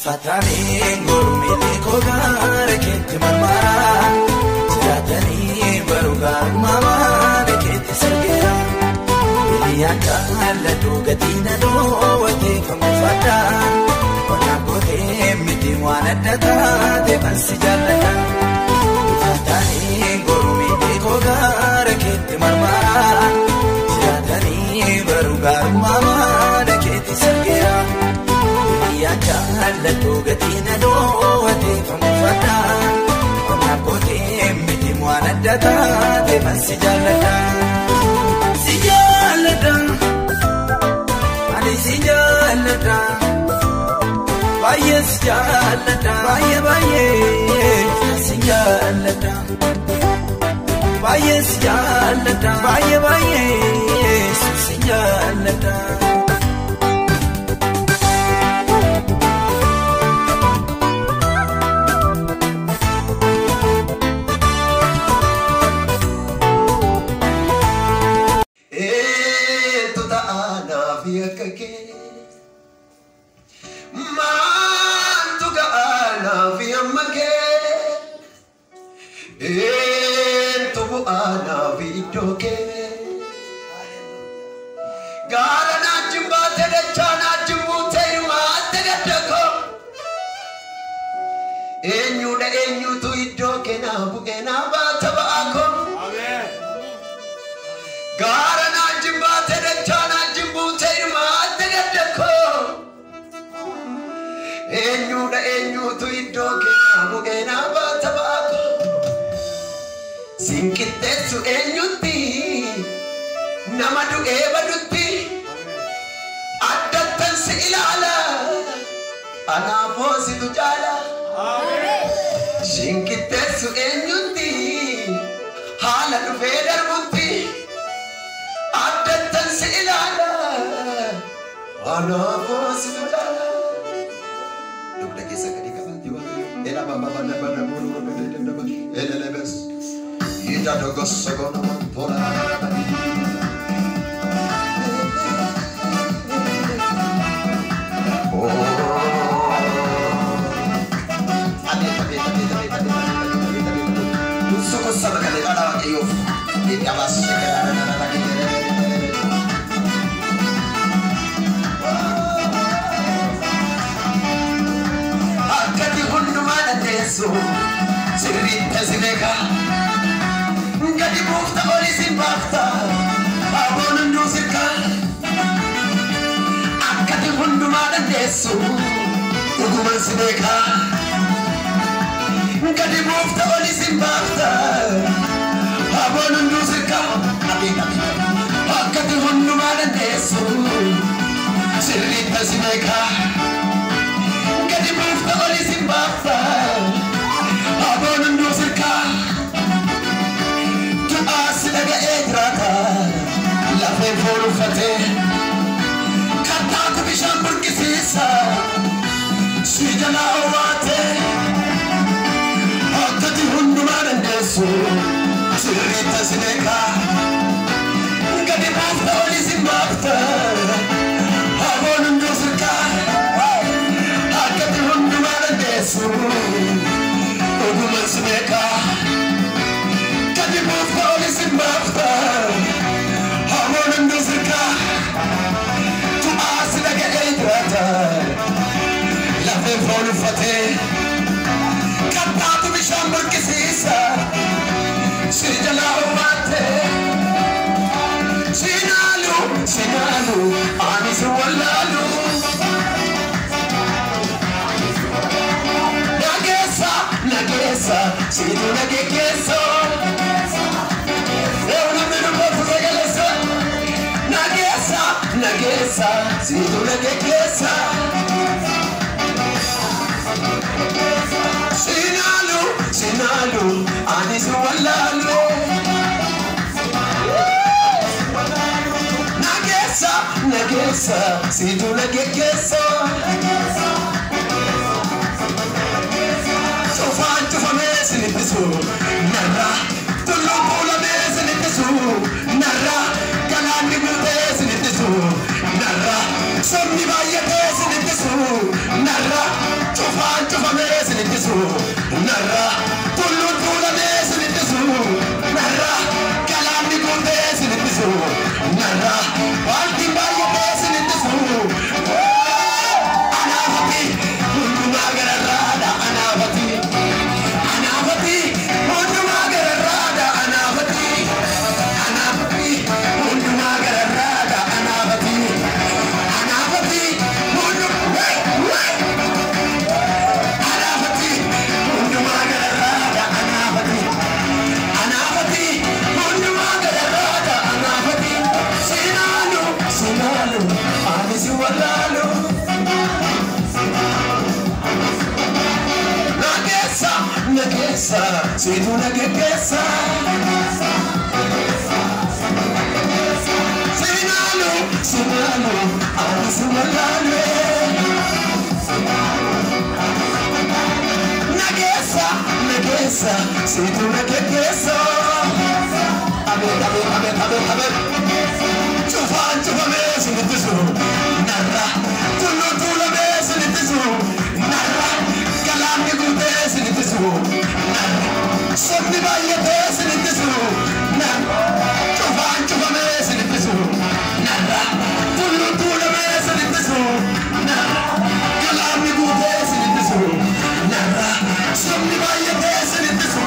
Fatani gormili kogare kete marmara Jiratani baruga mama kete sergera Iliyanka ladu gatina do wate famufata Wana gote miti wana data de bansi jalata Fatani gormili kogare kete marmara Jiratani baruga mama kete sergera Ladu gatina do wate famufata Wana kote miti mwana data Devan sijalata Sijalata Ani sijalata Baye sijalata Baye baye Sijalata Baye sijalata Baye baye Sijalata Sinkitesu enyuti namadu ebaduti addatan silala anafosi tujala sinkitesu enyuti haladu feder muti addatan silala anafosi tujala dukda kisa kadika bantiwa ela baba bana bana mulu ela lebes Ida dogos segona mantora Oh Soko sama kali ada iyo ini awas Akati hundu mana teso Sirita sineka Gadi bufta olisin bafta Abonun dusika Akati hundu madan desu Uguman sineka Gadi bufta olisin bafta Abonun dusika Akati hundu madan desu Sirita sineka Gadi bufta olisin bafta Abonun dusika Asilaga edrata la fe forfate kata ko bishan burkisisa sijana wate akati hundu marandesu sirita sineka ngadi bafta oli zimbafta abonun dosika akati hundu marandesu oguman sineka Bafta olisin bafta Hamonun dusika Tu asilaga edrata Lafe forfate Kattatu bishambur kisisa Sijala umate Sinalu Anisu wallalu Nagesa Sidu nagekeso Nagesa, si tu nagesa Sinalu, anisu wallalu Nagesa, si tu nagesa Sofan tu famesi nipisu Nara, tu lupo la mesi nipisu Nara, kalandi mutesi nipisu Nara, somni vaya tesi nipisu Nara, tu nageessa siitu nageessa Sinalo Asumalale Nageessa siitu nageessa Abe Chupa sinitisu Narra Tulu sinitisu Narra Kalamni gute sinitisu Narra Somni bayyate sinitisu Narra Chupa sinitisu Narra Tulu sinitisu Narra Kalamni gute sinitisu Narra Somni bayyate sinitisu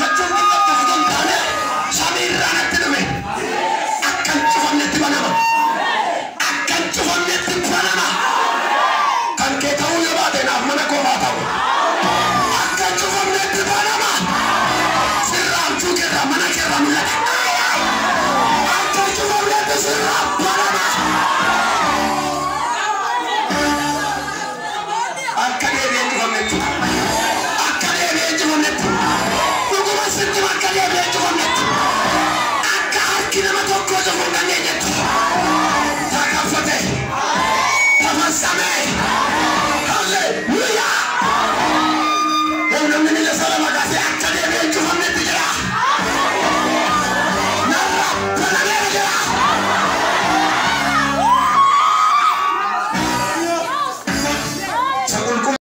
facciun qixxatti fudun taane samiirraa natti dhume akkan cufamnetti banama akkan cufamnetti banama kan kee ta'uu yoo baate naaf mana koo haa ta'u akkan cufamnetti banama sirraaf cuuqirraa mana keerraa mul'ata akkan cufamnetti sirraaf banama akka deebi'ee cufamnetti akka deebi'ee cufamnetti dhuguma sitti akka deebi'ee cufamnetti akka harki nama tokkoo cufuu hin dandeenyetti takaffate tafassame halleluuyaa